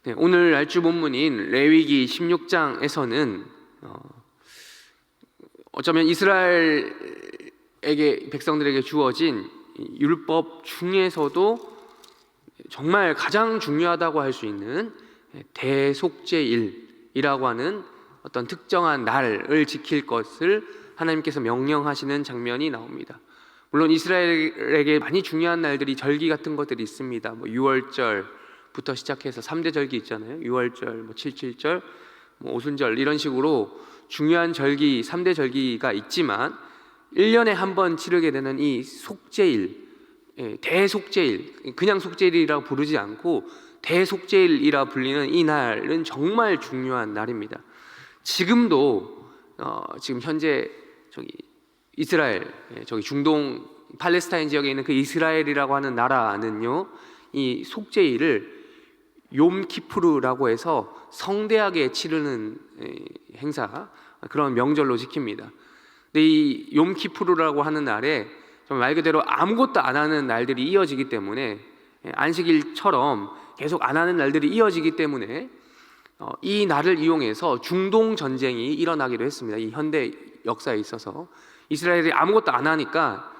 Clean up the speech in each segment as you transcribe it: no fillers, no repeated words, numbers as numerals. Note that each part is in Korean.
네, 오늘 알주 본문인 레위기 16장에서는 어쩌면 이스라엘에게 백성들에게 주어진 율법 중에서도 정말 가장 중요하다고 할 수 있는 대속죄일이라고 하는 어떤 특정한 날을 지킬 것을 하나님께서 명령하시는 장면이 나옵니다. 물론 이스라엘에게 많이 중요한 날들이 절기 같은 것들이 있습니다. 뭐 6월절부터 시작해서 3대 절기 있잖아요. 6월절, 뭐 7.7절, 뭐 오순절 이런 식으로 중요한 절기, 3대 절기가 있지만 1년에 한 번 치르게 되는 이 속죄일, 대속죄일, 그냥 속죄일이라고 부르지 않고 대속죄일이라 불리는 이 날은 정말 중요한 날입니다. 지금도 지금 현재 이스라엘, 중동 팔레스타인 지역에 있는 그 이스라엘이라고 하는 나라는요, 이 속죄일을 욤키푸르라고 해서 성대하게 치르는 행사, 그런 명절로 지킵니다. 근데 이 욤키푸르라고 하는 날에 말 그대로 아무것도 안 하는 날들이 이어지기 때문에, 안식일처럼 계속 안 하는 날들이 이어지기 때문에 이 날을 이용해서 중동 전쟁이 일어나기도 했습니다. 이 현대 역사에 있어서 이스라엘이 아무것도 안 하니까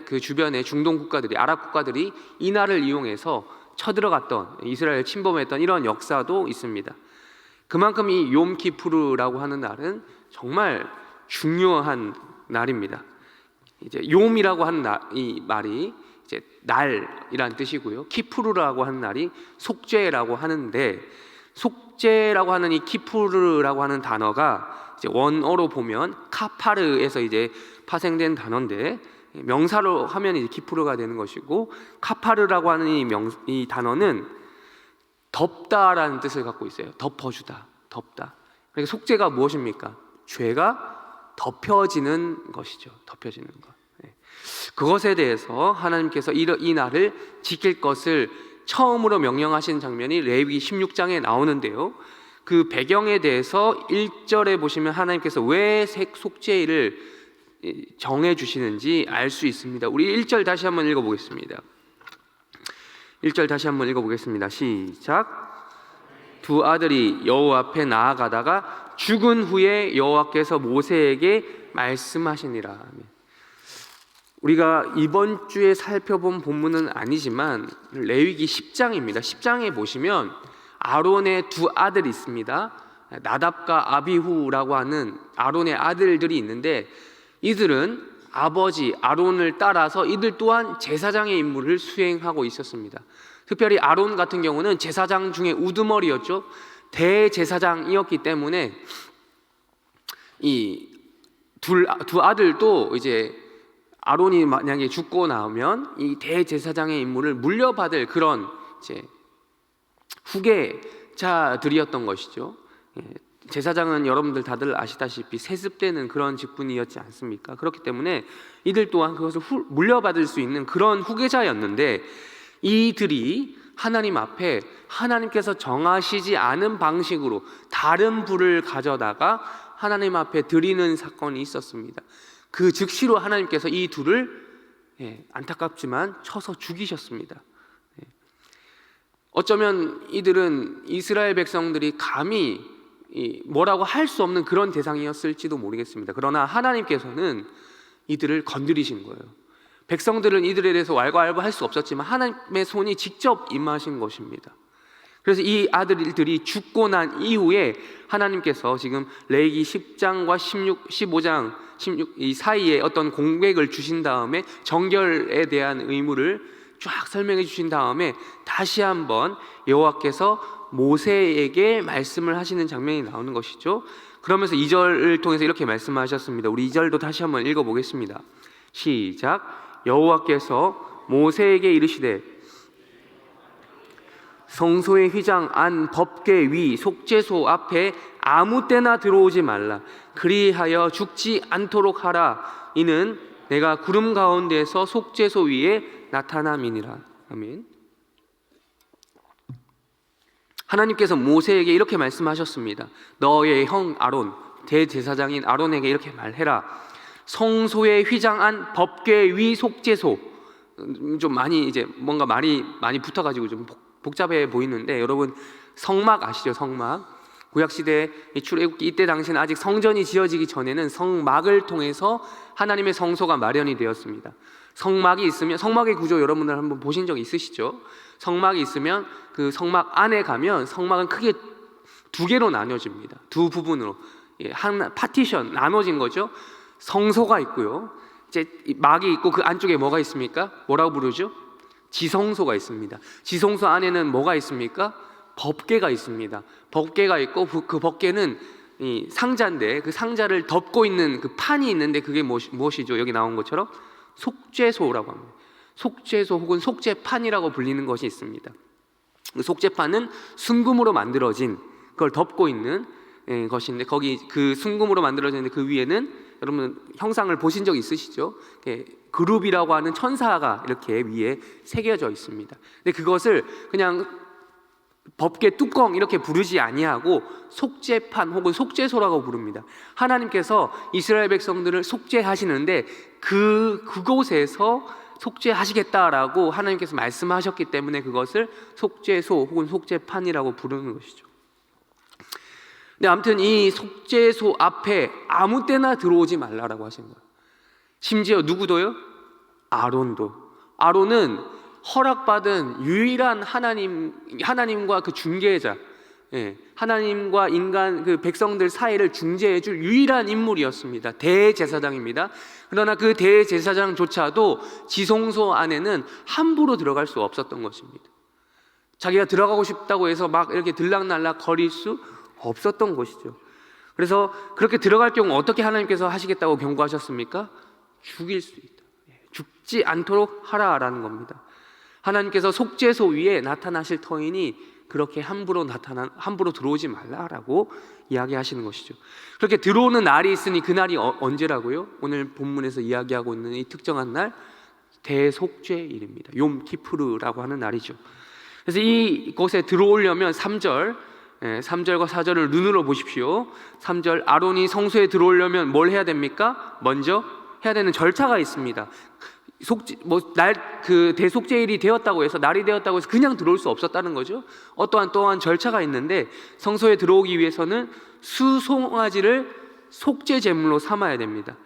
그 주변의 중동 국가들이, 아랍 국가들이 이 날을 이용해서 쳐들어갔던, 이스라엘 침범했던 이런 역사도 있습니다. 그만큼 이 욤키푸르라고 하는 날은 정말 중요한 날입니다. 이제 욤이라고 하는 이 말이 이제 날이란 뜻이고요, 키푸르라고 하는 날이 속죄라고 하는데, 속죄라고 하는 이 키푸르라고 하는 단어가 이제 원어로 보면 카파르에서 이제 파생된 단어인데, 명사로 하면 이제 키푸르가 되는 것이고, 카파르라고 하는 이 단어는 덮다라는 뜻을 갖고 있어요. 덮어주다, 덮다. 그러니까 속죄가 무엇입니까? 죄가 덮여지는 것이죠. 덮여지는 것. 그것에 대해서 하나님께서 이 날을 지킬 것을 처음으로 명령하신 장면이 레위기 16장에 나오는데요, 그 배경에 대해서 1절에 보시면 하나님께서 왜 속죄일을 정해 주시는지 알 수 있습니다. 우리 1절 다시 한번 읽어보겠습니다. 1절 다시 한번 읽어보겠습니다. 시작. 두 아들이 여호와 앞에 나아가다가 죽은 후에 여호와께서 모세에게 말씀하시니라. 우리가 이번 주에 살펴본 본문은 아니지만 레위기 10장입니다. 10장에 보시면 아론의 두 아들이 있습니다. 나답과 아비후라고 하는 아론의 아들들이 있는데, 이들은 아버지 아론을 따라서 이들 또한 제사장의 임무를 수행하고 있었습니다. 특별히 아론 같은 경우는 제사장 중에 우두머리였죠. 대제사장이었기 때문에 이 두 아들도 이제 아론이 만약에 죽고 나면 이 대제사장의 임무를 물려받을 그런 이제 후계자들이었던 것이죠. 제사장은 여러분들 다들 아시다시피 세습되는 그런 직분이었지 않습니까? 그렇기 때문에 이들 또한 그것을 물려받을 수 있는 그런 후계자였는데, 이들이 하나님 앞에 하나님께서 정하시지 않은 방식으로 다른 불을 가져다가 하나님 앞에 드리는 사건이 있었습니다. 그 즉시로 하나님께서 이 둘을 안타깝지만 쳐서 죽이셨습니다. 어쩌면 이들은 이스라엘 백성들이 감히 뭐라고 할 수 없는 그런 대상이었을지도 모르겠습니다. 그러나 하나님께서는 이들을 건드리신 거예요. 백성들은 이들에 대해서 왈가왈부할 수 없었지만 하나님의 손이 직접 임하신 것입니다. 그래서 이 아들들이 죽고 난 이후에 하나님께서 지금 레위기 10장과 15장 16 이 사이에 어떤 공백을 주신 다음에 정결에 대한 의무를 쫙 설명해 주신 다음에 다시 한번 여호와께서 모세에게 말씀을 하시는 장면이 나오는 것이죠. 그러면서 2절을 통해서 이렇게 말씀하셨습니다. 우리 2절도 다시 한번 읽어보겠습니다. 시작. 여호와께서 모세에게 이르시되 성소의 휘장 안 법궤 위 속죄소 앞에 아무 때나 들어오지 말라. 그리하여 죽지 않도록 하라. 이는 내가 구름 가운데서 속죄소 위에 나타남이니라. 아멘. 하나님께서 모세에게 이렇게 말씀하셨습니다. 너의 형 아론, 대제사장인 아론에게 이렇게 말해라. 성소의 휘장 안 법궤 위 속죄소. 좀 많이 이제 뭔가 말이 많이 붙어가지고 좀 복잡해 보이는데 여러분 성막 아시죠? 성막. 구약시대 출애굽기 이때 당시는 아직 성전이 지어지기 전에는 성막을 통해서 하나님의 성소가 마련이 되었습니다. 성막이 있으면, 성막의 구조 여러분들 한번 보신 적 있으시죠? 성막이 있으면 그 성막 안에 가면 성막은 크게 두 개로 나뉘어집니다. 두 부분으로, 한 파티션 나눠진 거죠. 성소가 있고요, 이제 막이 있고 그 안쪽에 뭐가 있습니까? 뭐라고 부르죠? 지성소가 있습니다. 지성소 안에는 뭐가 있습니까? 법궤가 있습니다. 법궤가 있고 그 법궤는 이 상자인데 그 상자를 덮고 있는 그 판이 있는데 그게 무엇이죠? 여기 나온 것처럼 속죄소라고 합니다. 속죄소 혹은 속죄판이라고 불리는 것이 있습니다. 그 속죄판은 순금으로 만들어진 그걸 덮고 있는 것인데, 거기 그 순금으로 만들어진 그 위에는 여러분 형상을 보신 적 있으시죠? 그룹이라고 하는 천사가 이렇게 위에 새겨져 있습니다. 근데 그것을 그냥 법궤 뚜껑 이렇게 부르지 아니하고 속죄판 혹은 속죄소라고 부릅니다. 하나님께서 이스라엘 백성들을 속죄하시는데 그곳에서 속죄하시겠다라고 하나님께서 말씀하셨기 때문에 그것을 속죄소 혹은 속죄판이라고 부르는 것이죠. 근데 아무튼 이 속죄소 앞에 아무 때나 들어오지 말라라고 하신 거예요. 심지어 누구도요? 아론도. 아론은 허락받은 유일한 하나님과 그 중개자, 하나님과 인간 그 백성들 사이를 중재해줄 유일한 인물이었습니다. 대제사장입니다. 그러나 그 대제사장조차도 지성소 안에는 함부로 들어갈 수 없었던 것입니다. 자기가 들어가고 싶다고 해서 막 이렇게 들락날락 거릴 수 없었던 것이죠. 그래서 그렇게 들어갈 경우 어떻게 하나님께서 하시겠다고 경고하셨습니까? 죽일 수 있다. 죽지 않도록 하라라는 겁니다. 하나님께서 속죄소 위에 나타나실 터이니 그렇게 함부로 들어오지 말라라고 이야기하시는 것이죠. 그렇게 들어오는 날이 있으니 그 날이 언제라고요? 오늘 본문에서 이야기하고 있는 이 특정한 날, 대속죄일입니다. 욤 키푸르라고 하는 날이죠. 그래서 이곳에 들어오려면 3절과 4절을 눈으로 보십시오. 3절, 아론이 성소에 들어오려면 뭘 해야 됩니까? 먼저 해야 되는 절차가 있습니다. 그 대속죄일이 되었다고 해서, 날이 되었다고 해서 그냥 들어올 수 없었다는 거죠. 또한 절차가 있는데, 성소에 들어오기 위해서는 수송아지를 속죄 제물로 삼아야 됩니다.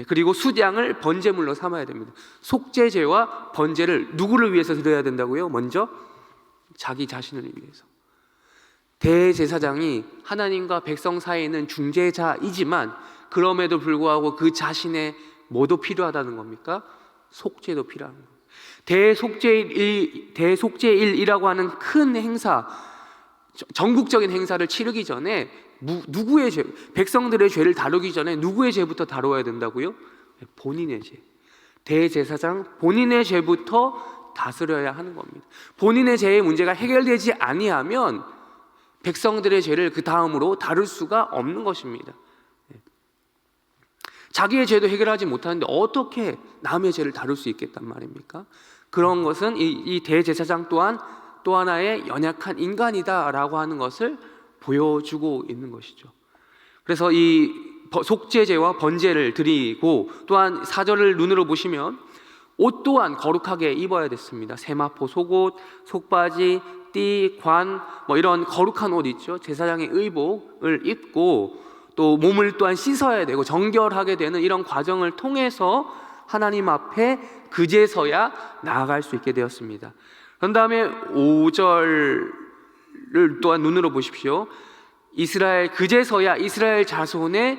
그리고 수양을 번제물로 삼아야 됩니다. 속죄제와 번제를 누구를 위해서 드려야 된다고요? 먼저 자기 자신을 위해서. 대제사장이 하나님과 백성 사이에 있는 중재자이지만 그럼에도 불구하고 그 자신의 뭐도 필요하다는 겁니까? 속죄도 필요한 거예요. 대속죄일이라고 하는 큰 행사, 전국적인 행사를 치르기 전에 누구의 죄, 백성들의 죄를 다루기 전에 누구의 죄부터 다루어야 된다고요? 본인의 죄. 대제사장 본인의 죄부터 다스려야 하는 겁니다. 본인의 죄의 문제가 해결되지 아니하면 백성들의 죄를 그 다음으로 다룰 수가 없는 것입니다. 자기의 죄도 해결하지 못하는데 어떻게 남의 죄를 다룰 수 있겠단 말입니까? 그런 것은 이 대제사장 또한 또 하나의 연약한 인간이다라고 하는 것을 보여주고 있는 것이죠. 그래서 이 속죄제와 번제를 드리고, 또한 4절을 눈으로 보시면 옷 또한 거룩하게 입어야 됐습니다. 세마포 속옷, 속바지, 띠, 관, 이런 거룩한 옷 있죠. 제사장의 의복을 입고 또 몸을 또한 씻어야 되고 정결하게 되는 이런 과정을 통해서 하나님 앞에 그제서야 나아갈 수 있게 되었습니다. 그런 다음에 5절을 또한 눈으로 보십시오. 그제서야 이스라엘 자손의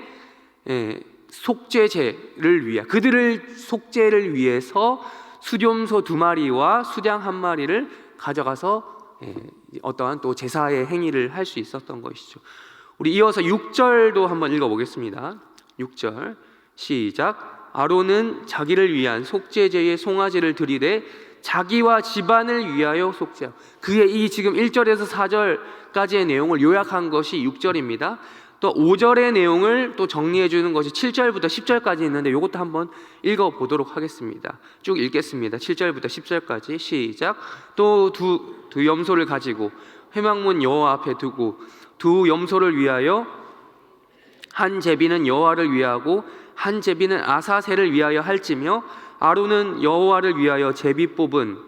속죄제를 위해, 그들을 속죄를 위해서 수렴소 2마리와 수양 1마리를 가져가서 어떠한 또 제사의 행위를 할 수 있었던 것이죠. 우리 이어서 6절도 한번 읽어보겠습니다. 6절 시작. 아론은 자기를 위한 속죄제의 송아지를 드리되 자기와 집안을 위하여 속죄하고. 그의 이 지금 1절에서 4절까지의 내용을 요약한 것이 6절입니다. 또 5절의 내용을 또 정리해 주는 것이 7절부터 10절까지 있는데 이것도 한번 읽어보도록 하겠습니다. 쭉 읽겠습니다. 7절부터 10절까지 시작. 또 두 염소를 가지고 회막문 여호와 앞에 두고 두 염소를 위하여 한 제비는 여호와를 위하고 한 제비는 아사셀을 위하여 할지며, 아론은 여호와를 위하여 제비 뽑은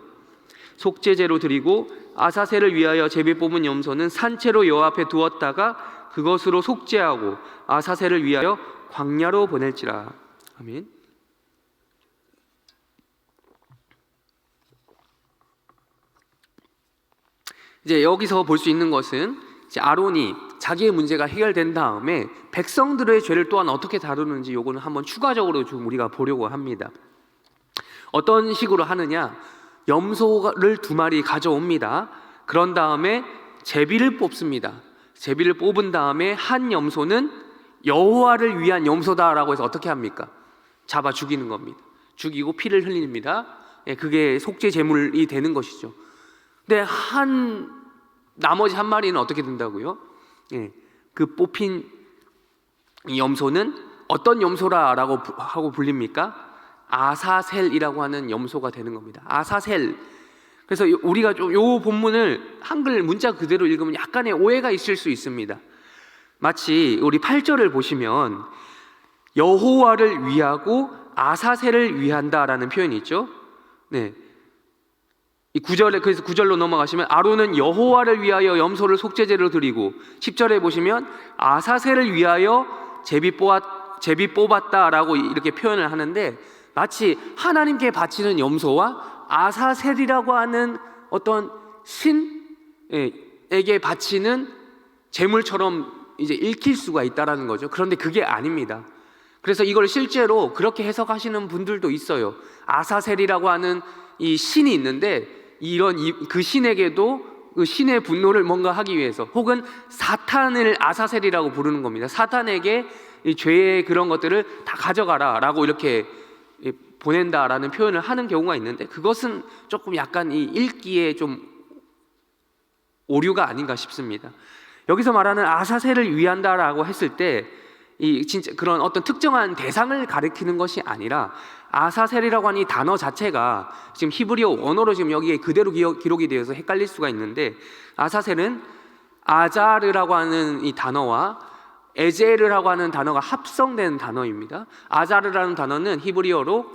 속죄제로 드리고 아사셀을 위하여 제비 뽑은 염소는 산채로 여호와 앞에 두었다가 그것으로 속죄하고 아사셀을 위하여 광야로 보낼지라. 아멘. 이제 여기서 볼 수 있는 것은 이제 아론이 자기의 문제가 해결된 다음에 백성들의 죄를 또한 어떻게 다루는지 요거는 한번 추가적으로 좀 우리가 보려고 합니다. 어떤 식으로 하느냐? 염소를 2마리 가져옵니다. 그런 다음에 제비를 뽑습니다. 제비를 뽑은 다음에 한 염소는 여호와를 위한 염소다라고 해서 어떻게 합니까? 잡아 죽이는 겁니다. 죽이고 피를 흘립니다. 그게 속죄 제물이 되는 것이죠. 근데 나머지 한 마리는 어떻게 된다고요? 그 뽑힌 이 염소는 어떤 염소라고 하고 불립니까? 아사셀이라고 하는 염소가 되는 겁니다. 아사셀. 그래서 우리가 좀 요 본문을 한글 문자 그대로 읽으면 약간의 오해가 있을 수 있습니다. 마치 우리 8절을 보시면 여호와를 위하고 아사셀을 위한다라는 표현이 있죠. 네. 이 9절에, 그래서 9절로 넘어가시면 아론은 여호와를 위하여 염소를 속죄제로 드리고, 10절에 보시면 아사셀을 위하여 제비 뽑았다라고 이렇게 표현을 하는데, 마치 하나님께 바치는 염소와 아사셀이라고 하는 어떤 신에게 바치는 제물처럼 이제 읽힐 수가 있다라는 거죠. 그런데 그게 아닙니다. 그래서 이걸 실제로 그렇게 해석하시는 분들도 있어요. 아사셀이라고 하는 이 신이 있는데, 그 신에게도 그 신의 분노를 뭔가 하기 위해서, 혹은 사탄을 아사셀이라고 부르는 겁니다. 사탄에게 이 죄의 그런 것들을 다 가져가라라고 이렇게 보낸다라는 표현을 하는 경우가 있는데, 그것은 조금 약간 이 읽기에 좀 오류가 아닌가 싶습니다. 여기서 말하는 아사셀을 위한다라고 했을 때 이 진짜 그런 어떤 특정한 대상을 가리키는 것이 아니라, 아사셀이라고 하는 이 단어 자체가 지금 히브리어 원어로 지금 여기에 그대로 기록이 되어서 헷갈릴 수가 있는데, 아사셀은 아자르라고 하는 이 단어와 에제르라고 하는 단어가 합성된 단어입니다. 아자르라는 단어는 히브리어로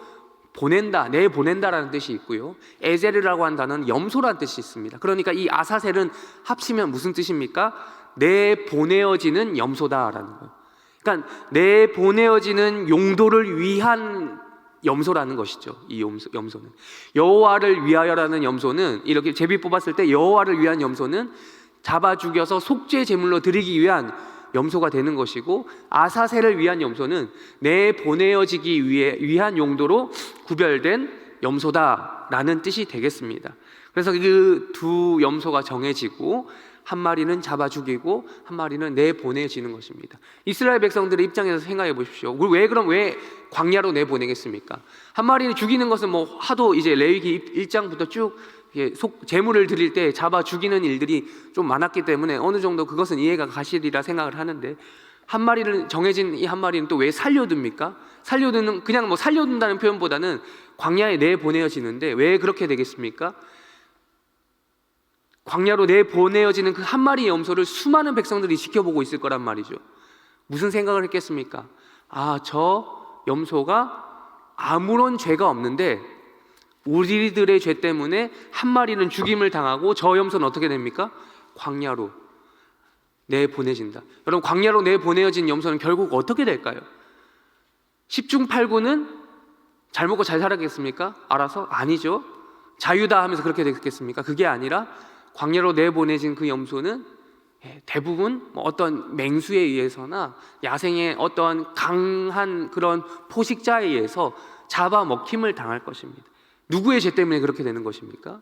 보낸다, 내보낸다라는 뜻이 있고요, 에제르라고 하는 단어는 염소라는 뜻이 있습니다. 그러니까 이 아사셀은 합치면 무슨 뜻입니까? 내보내어지는 염소다라는 거예요. 그러니까 내보내어지는 용도를 위한 염소라는 것이죠. 이 염소는 여호와를 위하여라는 염소는, 이렇게 제비 뽑았을 때 여호와를 위한 염소는 잡아 죽여서 속죄 제물로 드리기 위한 염소가 되는 것이고, 아사셀을 위한 염소는 내보내어지기 위한 용도로 구별된 염소다라는 뜻이 되겠습니다. 그래서 그 2 염소가 정해지고, 한 마리는 잡아 죽이고 한 마리는 내보내지는 것입니다. 이스라엘 백성들의 입장에서 생각해 보십시오. 왜 광야로 내보내겠습니까? 한 마리를 죽이는 것은 뭐 하도 이제 레위기 1장부터 쭉 제물을 드릴 때 잡아 죽이는 일들이 좀 많았기 때문에 어느 정도 그것은 이해가 가시리라 생각을 하는데, 한 마리를 정해진 이 한 마리는 또 왜 살려둡니까? 그냥 뭐 살려둔다는 표현보다는 광야에 내보내어지는데, 왜 그렇게 되겠습니까? 광야로 내보내어지는 그 한 마리의 염소를 수많은 백성들이 지켜보고 있을 거란 말이죠. 무슨 생각을 했겠습니까? 저 염소가 아무런 죄가 없는데 우리들의 죄 때문에 한 마리는 죽임을 당하고, 저 염소는 어떻게 됩니까? 광야로 내보내진다. 여러분, 광야로 내보내어진 염소는 결국 어떻게 될까요? 10중 8구는 잘 먹고 잘 살았겠습니까? 알아서? 아니죠. 자유다 하면서 그렇게 됐겠습니까? 그게 아니라 광야로 내보내진 그 염소는 대부분 어떤 맹수에 의해서나 야생의 어떤 강한 그런 포식자에 의해서 잡아먹힘을 당할 것입니다. 누구의 죄 때문에 그렇게 되는 것입니까?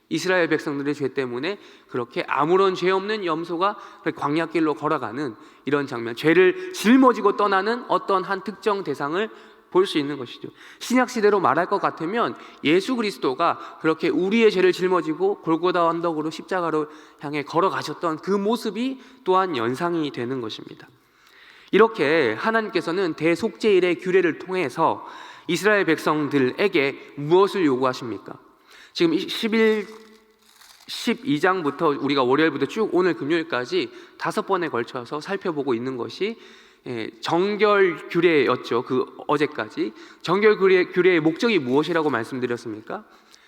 이스라엘 백성들의 죄 때문에 그렇게 아무런 죄 없는 염소가 광야길로 걸어가는 이런 장면, 죄를 짊어지고 떠나는 어떤 한 특정 대상을 볼 수 있는 것이죠. 신약 시대로 말할 것 같으면 예수 그리스도가 그렇게 우리의 죄를 짊어지고 골고다 언덕으로 십자가로 향해 걸어가셨던 그 모습이 또한 연상이 되는 것입니다. 이렇게 하나님께서는 대속죄일의 규례를 통해서 이스라엘 백성들에게 무엇을 요구하십니까? 지금 12장부터 우리가 월요일부터 쭉 오늘 금요일까지 5번에 걸쳐서 살펴보고 있는 것이 정결 규례였죠. 어제까지 정결 규례의 목적이 무엇이라고 말씀드렸습니까?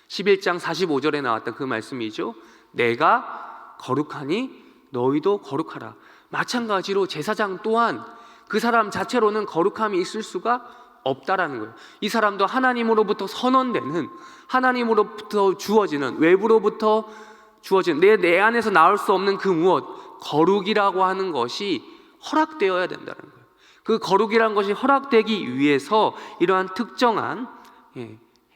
11장 45절에 나왔던 그 말씀이죠. 내가 거룩하니 너희도 거룩하라. 마찬가지로 제사장 또한 그 사람 자체로는 거룩함이 있을 수가 없다라는 거예요. 이 사람도 하나님으로부터 선언되는, 하나님으로부터 주어지는, 외부로부터 주어지는 내 안에서 나올 수 없는 그 무엇, 거룩이라고 하는 것이 허락되어야 된다는 거예요. 그 거룩이라는 것이 허락되기 위해서 이러한 특정한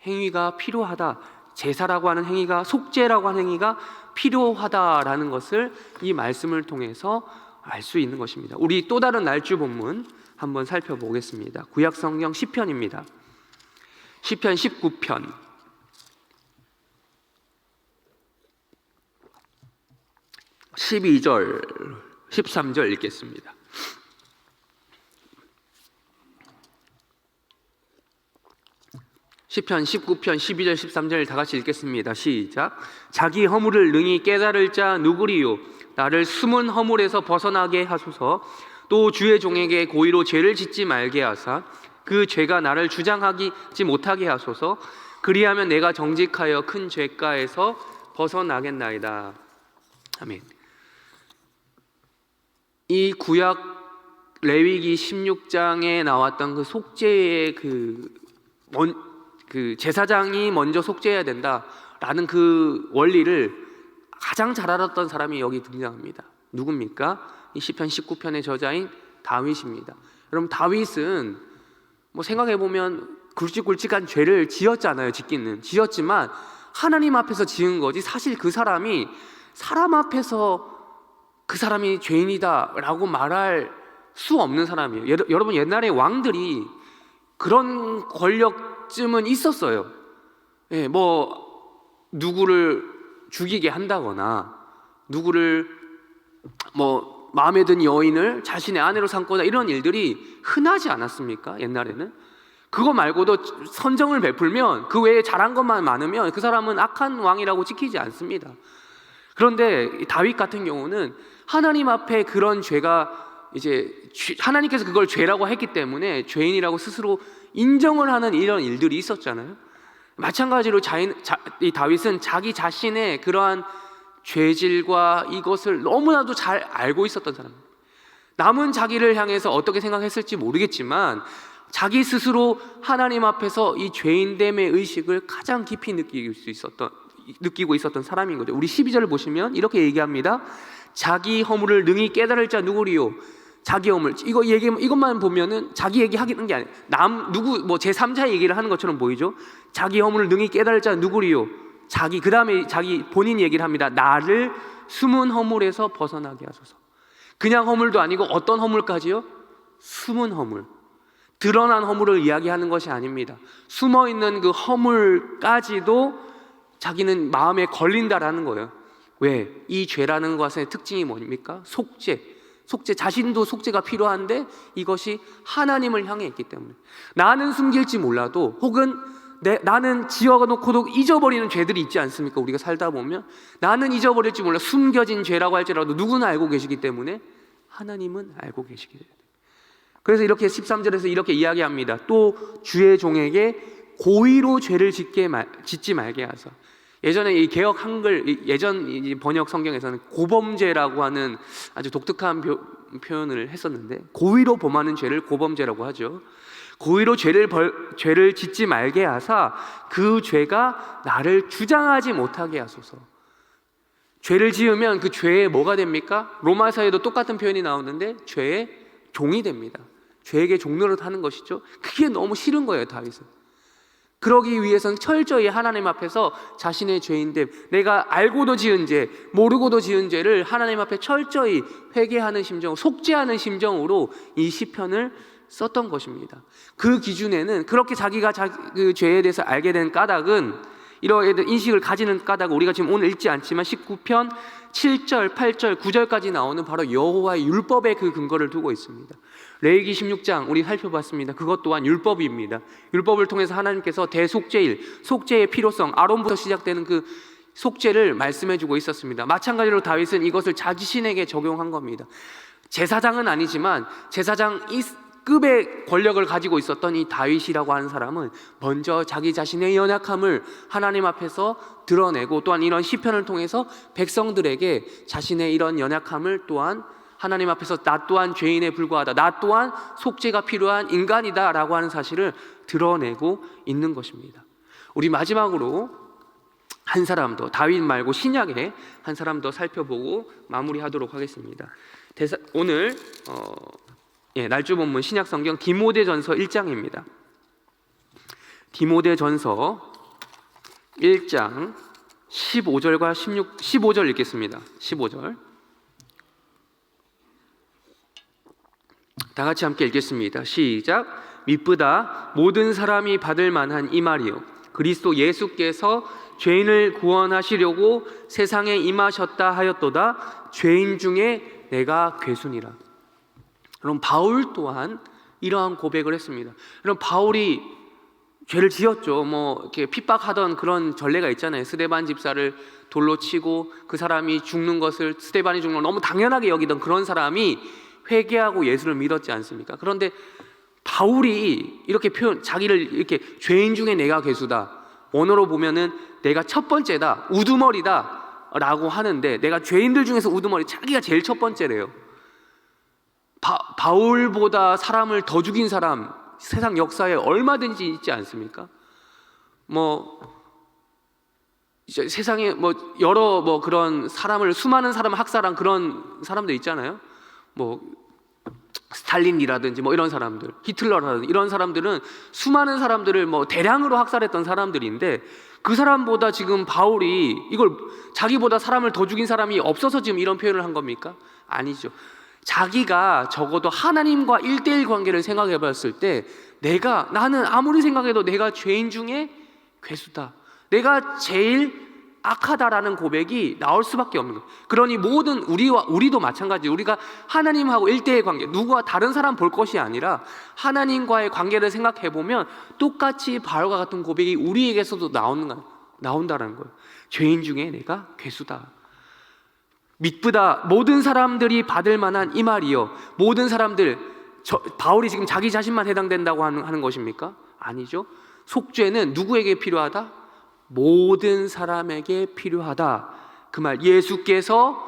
행위가 필요하다. 제사라고 하는 행위가, 속죄라고 하는 행위가 필요하다라는 것을 이 말씀을 통해서 알 수 있는 것입니다. 우리 또 다른 날주 본문 한번 살펴보겠습니다. 구약 성경 시편입니다. 시편 19편 12절 13절 읽겠습니다. 시편 19편 12절 13절 다 같이 읽겠습니다. 시작. 자기 허물을 능히 깨달을 자 누구리요? 나를 숨은 허물에서 벗어나게 하소서. 또 주의 종에게 고의로 죄를 짓지 말게 하사 그 죄가 나를 주장하지 못하게 하소서. 그리하면 내가 정직하여 큰 죄가에서 벗어나겠나이다. 아멘. 이 구약 레위기 16장에 나왔던 그 속죄의 그 제사장이 먼저 속죄해야 된다라는 그 원리를 가장 잘 알았던 사람이 여기 등장합니다. 누굽니까? 이 시편 19편의 저자인 다윗입니다. 여러분, 다윗은 생각해보면 굵직굵직한 죄를 지었잖아요. 지었지만 하나님 앞에서 지은 거지, 사실 그 사람이 사람 앞에서 그 사람이 죄인이다 라고 말할 수 없는 사람이에요. 여러분, 옛날에 왕들이 그런 권력쯤은 있었어요. 누구를 죽이게 한다거나, 누구를 마음에 든 여인을 자신의 아내로 삼거나, 이런 일들이 흔하지 않았습니까? 옛날에는. 그거 말고도 선정을 베풀면, 그 외에 잘한 것만 많으면 그 사람은 악한 왕이라고 지키지 않습니다. 그런데 다윗 같은 경우는 하나님 앞에 그런 죄가 이제 하나님께서 그걸 죄라고 했기 때문에 죄인이라고 스스로 인정을 하는 이런 일들이 있었잖아요. 마찬가지로 이 다윗은 자기 자신의 그러한 죄질과 이것을 너무나도 잘 알고 있었던 사람입니다. 남은 자기를 향해서 어떻게 생각했을지 모르겠지만 자기 스스로 하나님 앞에서 이 죄인됨의 의식을 가장 깊이 느끼고 있었던 사람인 거죠. 우리 12절을 보시면 이렇게 얘기합니다. 자기 허물을 능히 깨달을 자 누구리요? 자기 허물. 이것만 보면은 자기 얘기하는 게 아니에요. 제3자 얘기를 하는 것처럼 보이죠. 자기 허물을 능히 깨달을 자 누구리요? 그 다음에 자기 본인 얘기를 합니다. 나를 숨은 허물에서 벗어나게 하소서. 그냥 허물도 아니고 어떤 허물까지요? 숨은 허물, 드러난 허물을 이야기하는 것이 아닙니다. 숨어있는 그 허물까지도 자기는 마음에 걸린다라는 거예요. 왜? 이 죄라는 것의 특징이 뭡니까? 속죄, 자신도 속죄가 필요한데 이것이 하나님을 향해 있기 때문에 나는 숨길지 몰라도, 혹은 나는 지어놓고도 잊어버리는 죄들이 있지 않습니까? 우리가 살다 보면 나는 잊어버릴지 몰라 숨겨진 죄라고 할지라도 누구나 알고 계시기 때문에 하나님은 알고 계시기 때문에. 그래서 이렇게 13절에서 이렇게 이야기합니다. 또 주의 종에게 고의로 죄를 짓지 말게 하사. 예전에 이 개역 한글 예전 번역 성경에서는 고범죄라고 하는 아주 독특한 표현을 했었는데, 고의로 범하는 죄를 고범죄라고 하죠. 고의로 죄를 짓지 말게 하사 그 죄가 나를 주장하지 못하게 하소서. 죄를 지으면 그 죄에 뭐가 됩니까? 로마서에도 똑같은 표현이 나오는데 죄의 종이 됩니다. 죄에게 종노릇 하는 것이죠. 그게 너무 싫은 거예요, 다윗은. 그러기 위해서는 철저히 하나님 앞에서 자신의 죄인됨, 내가 알고도 지은 죄, 모르고도 지은 죄를 하나님 앞에 철저히 회개하는 심정, 속죄하는 심정으로 이 시편을 썼던 것입니다. 그 기준에는, 그렇게 자기가 그 죄에 대해서 알게 된 까닭은, 이런 인식을 가지는 까닭은 우리가 지금 오늘 읽지 않지만 19편 7절, 8절, 9절까지 나오는 바로 여호와의 율법의 그 근거를 두고 있습니다. 레위기 16장 우리 살펴봤습니다. 그것 또한 율법입니다. 율법을 통해서 하나님께서 대속죄일, 속죄의 필요성, 아론부터 시작되는 그 속죄를 말씀해주고 있었습니다. 마찬가지로 다윗은 이것을 자신에게 적용한 겁니다. 제사장은 아니지만 제사장 급의 권력을 가지고 있었던 이 다윗이라고 하는 사람은 먼저 자기 자신의 연약함을 하나님 앞에서 드러내고, 또한 이런 시편을 통해서 백성들에게 자신의 이런 연약함을 또한 하나님 앞에서 나 또한 죄인에 불과하다, 나 또한 속죄가 필요한 인간이다 라고 하는 사실을 드러내고 있는 것입니다. 우리 마지막으로 한 사람 더, 다윗 말고 신약의 한 사람 더 살펴보고 마무리하도록 하겠습니다. 오늘 날주 본문 신약 성경 디모데전서 1장입니다. 디모데전서 1장 15절과 15절 읽겠습니다. 15절 다 같이 함께 읽겠습니다. 시작. 미쁘다 모든 사람이 받을 만한 이 말이요 그리스도 예수께서 죄인을 구원하시려고 세상에 임하셨다 하였도다. 죄인 중에 내가 괴순이라. 그럼 바울 또한 이러한 고백을 했습니다. 그럼 바울이 죄를 지었죠. 이렇게 핍박하던 그런 전례가 있잖아요. 스데반 집사를 돌로 치고 그 사람이 죽는 것을, 스데반이 죽는 걸 너무 당연하게 여기던 그런 사람이 회개하고 예수를 믿었지 않습니까? 그런데 바울이 이렇게 자기를 이렇게 죄인 중에 내가 괴수다, 원어로 보면은 내가 첫 번째다, 우두머리다 라고 하는데, 내가 죄인들 중에서 우두머리, 자기가 제일 첫 번째래요. 바울보다 사람을 더 죽인 사람 세상 역사에 얼마든지 있지 않습니까? 이제 세상에 여러 그런 수많은 사람을 학살한 그런 사람들 있잖아요. 스탈린이라든지 이런 사람들, 히틀러라든지 이런 사람들은 수많은 사람들을 대량으로 학살했던 사람들인데, 그 사람보다 지금 바울이 이걸 자기보다 사람을 더 죽인 사람이 없어서 지금 이런 표현을 한 겁니까? 아니죠. 자기가 적어도 하나님과 1대1 관계를 생각해 봤을 때 나는 아무리 생각해도 내가 죄인 중에 괴수다, 내가 제일 악하다라는 고백이 나올 수밖에 없는 거예요. 그러니 우리도 마찬가지, 우리가 하나님하고 1대1 관계, 누구와 다른 사람 볼 것이 아니라 하나님과의 관계를 생각해 보면 똑같이 바울과 같은 고백이 우리에게서도 나온다는 거예요. 죄인 중에 내가 괴수다. 미쁘다 모든 사람들이 받을 만한 이 말이요. 모든 사람들, 바울이 지금 자기 자신만 해당된다고 하는 것입니까? 아니죠. 속죄는 누구에게 필요하다? 모든 사람에게 필요하다. 그 말, 예수께서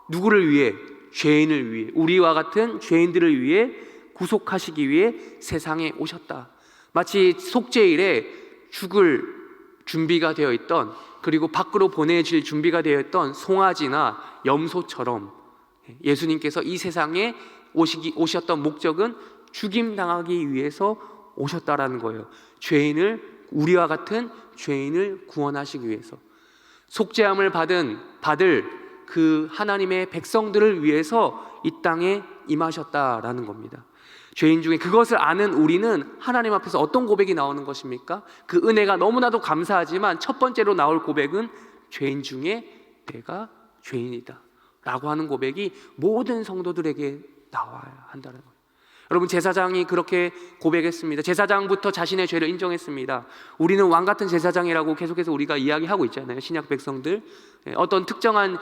누구를 위해? 죄인을 위해, 우리와 같은 죄인들을 위해 구속하시기 위해 세상에 오셨다. 마치 속죄일에 죽을 준비가 되어 있던, 그리고 밖으로 보내질 준비가 되어 있던 송아지나 염소처럼 예수님께서 이 세상에 오셨던 목적은 죽임당하기 위해서 오셨다라는 거예요. 우리와 같은 죄인을 구원하시기 위해서, 속죄함을 받을 그 하나님의 백성들을 위해서 이 땅에 임하셨다라는 겁니다. 죄인 중에 그것을 아는 우리는 하나님 앞에서 어떤 고백이 나오는 것입니까? 그 은혜가 너무나도 감사하지만 첫 번째로 나올 고백은 죄인 중에 내가 죄인이다 라고 하는 고백이 모든 성도들에게 나와야 한다는 거예요. 여러분, 제사장이 그렇게 고백했습니다. 제사장부터 자신의 죄를 인정했습니다. 우리는 왕같은 제사장이라고 계속해서 우리가 이야기하고 있잖아요. 신약 백성들, 어떤 특정한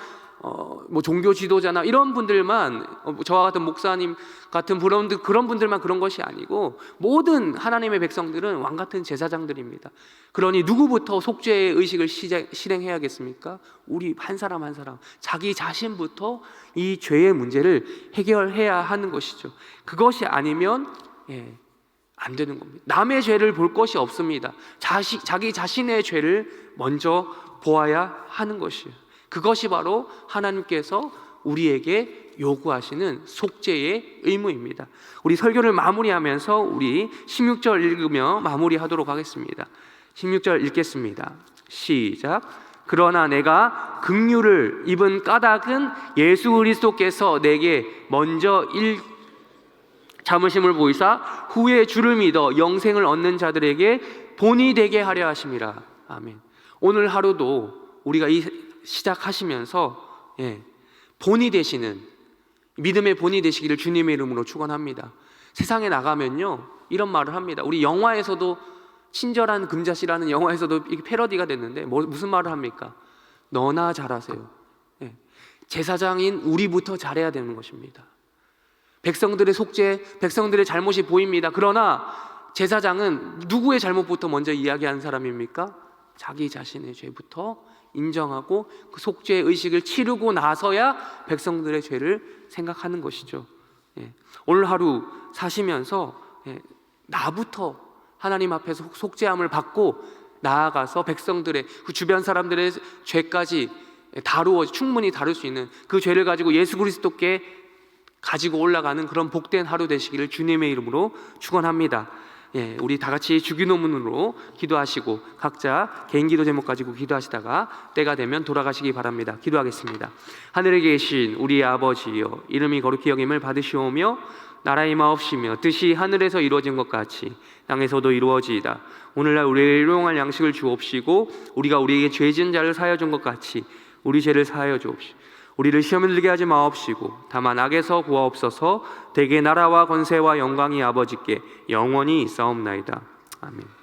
종교 지도자나 이런 분들만, 저와 같은 목사님 같은 그런 분들만 그런 것이 아니고 모든 하나님의 백성들은 왕같은 제사장들입니다. 그러니 누구부터 속죄의 의식을 실행해야겠습니까? 우리 한 사람 한 사람, 자기 자신부터 이 죄의 문제를 해결해야 하는 것이죠. 그것이 아니면 안 되는 겁니다. 남의 죄를 볼 것이 없습니다. 자기 자신의 죄를 먼저 보아야 하는 것이에요. 그것이 바로 하나님께서 우리에게 요구하시는 속죄의 의무입니다. 우리 설교를 마무리하면서 우리 16절 읽으며 마무리하도록 하겠습니다. 16절 읽겠습니다. 시작. 그러나 내가 긍휼을 입은 까닭은 예수 그리스도께서 내게 먼저 참으심을 보이사 후에 주를 믿어 영생을 얻는 자들에게 본이 되게 하려 하심이라. 아멘. 오늘 하루도 우리가 시작하시면서 본이 되시는, 믿음의 본이 되시기를 주님의 이름으로 축원합니다. 세상에 나가면요 이런 말을 합니다. 우리 영화에서도, 친절한 금자씨라는 영화에서도 이게 패러디가 됐는데 무슨 말을 합니까? 너나 잘하세요. 제사장인 우리부터 잘해야 되는 것입니다. 백성들의 속죄, 백성들의 잘못이 보입니다. 그러나 제사장은 누구의 잘못부터 먼저 이야기하는 사람입니까? 자기 자신의 죄부터 인정하고 그 속죄의 의식을 치르고 나서야 백성들의 죄를 생각하는 것이죠. 오늘 하루 사시면서 나부터 하나님 앞에서 속죄함을 받고 나아가서 백성들의 그 주변 사람들의 죄까지 충분히 다룰 수 있는 그 죄를 가지고 예수 그리스도께 가지고 올라가는 그런 복된 하루 되시기를 주님의 이름으로 축원합니다. 우리 다 같이 주기도문으로 기도하시고 각자 개인 기도 제목 가지고 기도하시다가 때가 되면 돌아가시기 바랍니다. 기도하겠습니다. 하늘에 계신 우리 아버지여, 이름이 거룩히 여김을 받으시오며 나라의 마옵시며 뜻이 하늘에서 이루어진 것 같이 땅에서도 이루어지이다. 오늘날 우리를 일용할 양식을 주옵시고 우리가 우리에게 죄 지은 자를 사하여 준 것 같이 우리 죄를 사하여 주옵시고 우리를 시험에 들게 하지 마옵시고 다만 악에서 구하옵소서. 대개 나라와 권세와 영광이 아버지께 영원히 있사옵나이다. 아멘.